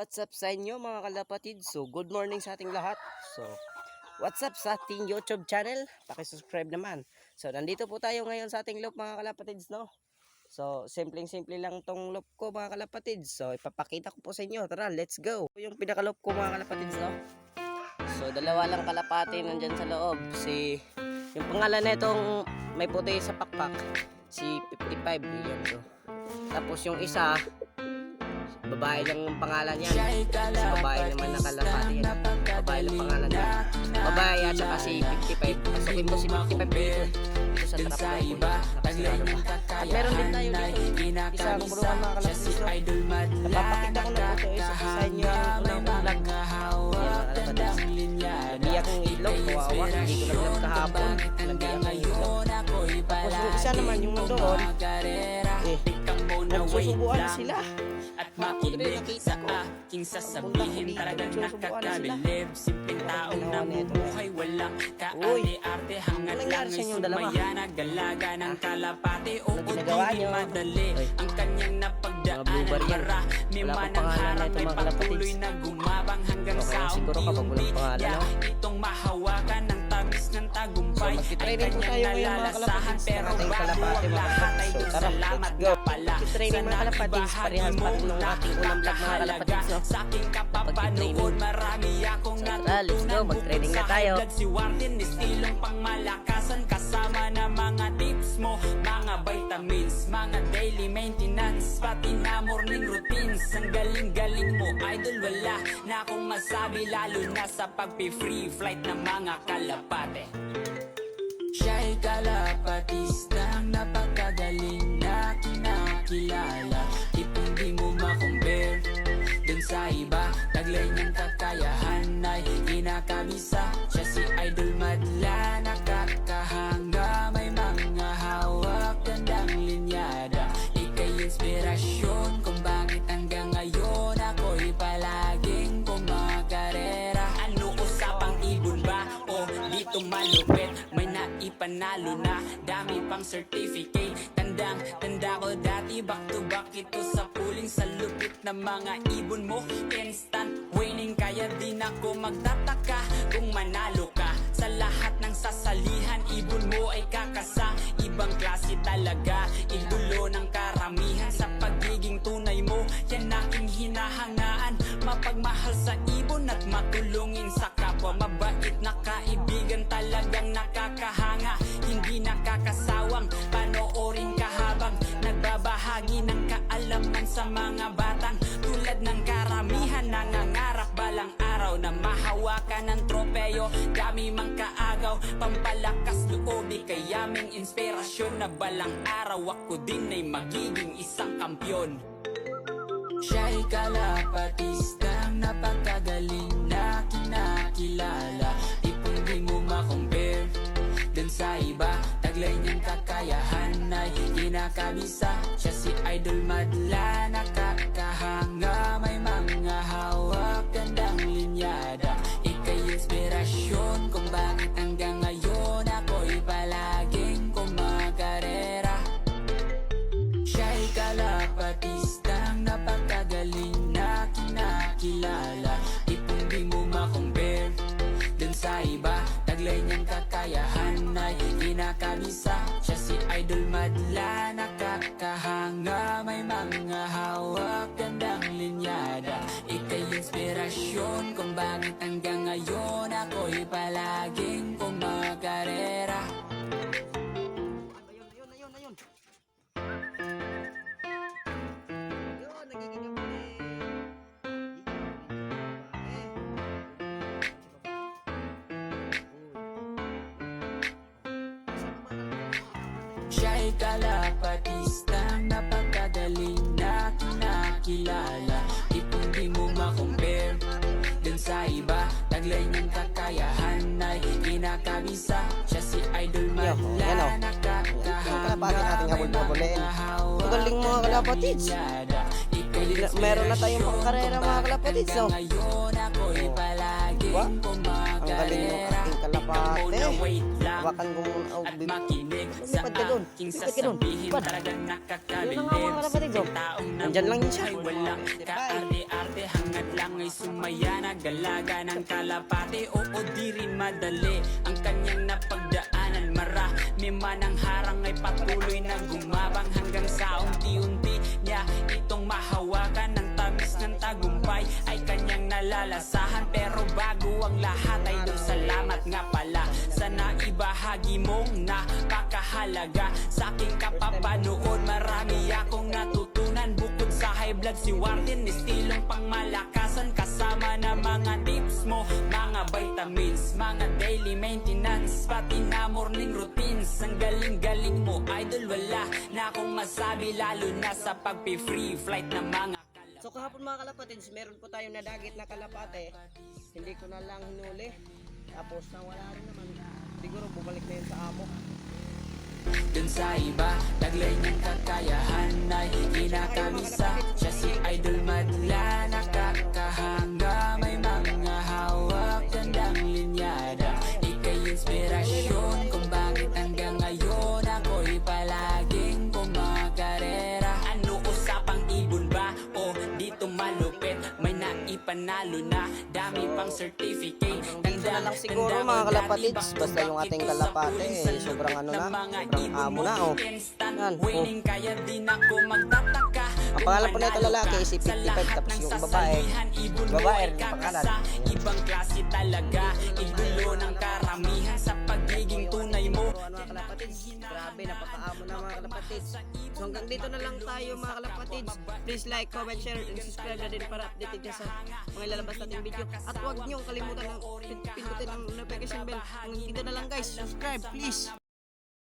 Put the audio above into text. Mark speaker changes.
Speaker 1: what's up sa inyo mga kalapatid? So, good morning sa ating lahat. So, what's up sa ating YouTube channel? Paki-subscribe naman. So, nandito po tayo ngayon sa ating loop mga kalapatids, no? So, simpleng-simple lang tong loop ko mga kalapatids. So, ipapakita ko po sa inyo. Tara, let's go! Yung pinaka-loop ko mga kalapatids, no? So, dalawa lang kalapati nandyan sa loob. Yung pangalan na itong may puti sa pakpak, si 55. Yan, so. Tapos yung isa, babae lang yung pangalan niya. Si babae naman na kalapati yan. Babae lang pangalan niya. Babae at saka si 55. Pasukin mo si 55 dito sa trap na yun. Nakasigado pa. At meron din tayo dito. Isang bulungan mga kalapati. Napapakita ko na po ito. Isa sa inyo yung unang vlog. Yan mga kalapati. Nabiyak ng itlog. Kawawa. Hindi ko nag-vlog kahapon. Nabiyak ng itlog. Tapos yung isa naman yung nandoon. Nagsusubuan sila.
Speaker 2: At makinig sa aking sasabihin, talagang nakakabilib. Simpleng taong nabubuhay, walang kaarte-arte. Hangat lang ay sumaya, nagalaga ng kalapati. O di madali ang kanyang napagdaan. Marami man ang harap ay patuloy na gumabang hanggang sa unti-unti niya itong mahawakan ng tamis ng tagumpay. Ay kanyang nalalasahan, pero bago ang lahat ay yung salamat na pala sa nakibahagi mo ng ating unang vlog mga kalapatids, no? Sa aking kapapanood, marami akong natutunan.
Speaker 1: Mag-training na tayo.
Speaker 2: Si Warden, estilong pangmalakasan, kasama na mga tips mo, mga vitamins, mga daily maintenance, pati na morning routines. Ang galing-galing mo, idol, wala na akong masabi, lalo na sa pagpi-free flight ng mga kalapate. Siya'y kalapatistang napakagaling na kinakilala. Di mo ma-compare dun sa iba. Taglay niyang kakayahan ay kinakabisa. Siya si Idol Madla, nakakahanga. May mga hawak, gandang linyada. Ika'y inspirasyon kung bakit hanggang ngayon ako'y palaging kumakarera. Ano usapang ibon ba? O dito malupit, may naipanalo na, dami pang certificate. Tanda ko dati, back to back ito sa puling. Sa lupit ng mga ibon mo, instant winning. Kaya di na ako magtataka kung manalo ka. Sa lahat ng sasalihan, ibon mo ay kakasa. Ibang klase talaga, idolo ng karamihan. Sa pagiging tunay mo, yan aking hinahangaan. Mapagmahal sa ibon at matulungin sa kapwa. Mabait na kaibigan, talagang nakakahanga. Hindi nakakasawang panoorin ka habang nagbabahagi ng kaalaman sa mga batang tulad ng karamihan. Nangangarap balang araw na mahawakan ng tropeyo. Dami mang kaagaw, pampalakas loob, kayaming inspirasyon na balang araw ako din ay magiging isang kampyon. Siya'y kalapatistang napakagaling na kinakilala. Di mo ma-compare dun sa iba. Taglay niyang kakayahan ay kinakabisa. Siya si Idol Madla, nakakahanga. May mga hawak, gandang linyada. Ika'y inspirasyon kung bakit hanggang ngayon ako'y palaging kumakarera. Siya'y kalapatistang napakagaling na kinakilala. Di mo ma-compare dun sa iba. Taglay niyang kakayahan ay kinakabisa. Siya si Idol Madla, nakakahanga. May mga hawak, gandang linyada. Ika'y inspirasyon kung bakit hanggang ngayon ako'y palaging kumakarera.
Speaker 1: Ayun.
Speaker 2: Siya'y kalapatistang napakagaling na kinakilala. Di mo ma-compare dun sa iba. Taglay niyang kakayahan ay kinakabisa. Siya si Idol Madla, nakakahanga. May mga hawak,
Speaker 1: ang galing mga kalapatids. Meron na tayong pangkarera mga kalapatids, no? Diba? Ang galing ng ating kalapate. Hawakan ko muna.
Speaker 2: At makinig sa aking sasabihin, talagang nakakabilib.
Speaker 1: Yun na nga mga kalapatids, oh. Nandyan lang yun siya.
Speaker 2: Walang kaarte-arte, hangat sumaya, nagalaga ng kalapate. Oo, di rin madali ang kanyang napagdaanan. Marami man ang harang ay patuloy na gumabang, hanggang sa unti-unti niya itong mahawakan. Ng tamis ng tagumpay ay kanyang nalalasahan. Pero bago ang lahat ay salamat nga pala sa naibahagi mong napakahalaga sa aking kapapanood. Marami akong natutunan bukod sa high blood, si Warden, estilong pangmalakasan kasama na mga tips mo, mga vitamins, mga daily maintenance, pati na morning routines. Ang galing-galing mo, idol, wala na akong masabi, lalo na sa pagpi-free flight ng mga.
Speaker 1: So kahapon mga kalapatids, meron po tayong nadagit na kalapate. Hindi ko na lang hinuli. Tapos nawala rin naman. Siguro bumalik na yun sa amo.
Speaker 2: Dun sa iba, taglay niyang kakayahan ay kinakamisa. Siya si Idol Madla, nakakahanga, may mga hawak, gandang linyada. Ika'y inspirasyon kung bakit hanggang ngayon ako'y palaging kumakarera. Ano usapang ibon ba? O dito malupit, may naipanalo na, dami pang certificate.
Speaker 1: Dito na lang siguro mga kalapatids. Basta yung ating kalapate sobrang ano na, sobrang amo na oh. Yan, oh. Ang pangalan po na ito lalaki si 55, tapos yung babae rin yung pangalan.
Speaker 2: Ibang klase talaga, igulo ng karamihan sa pagiging tunay mo.
Speaker 1: Mga kalapatids, grabe, napakaamo na mga kalapatids. So hanggang dito na lang tayo mga kalapatids. Please like, comment, share, and subscribe na din para updated ka sa mga ilalabas nating video. At huwag niyong kalimutan ng pindutin ang notification bell. Hanggang dito na lang guys, subscribe please.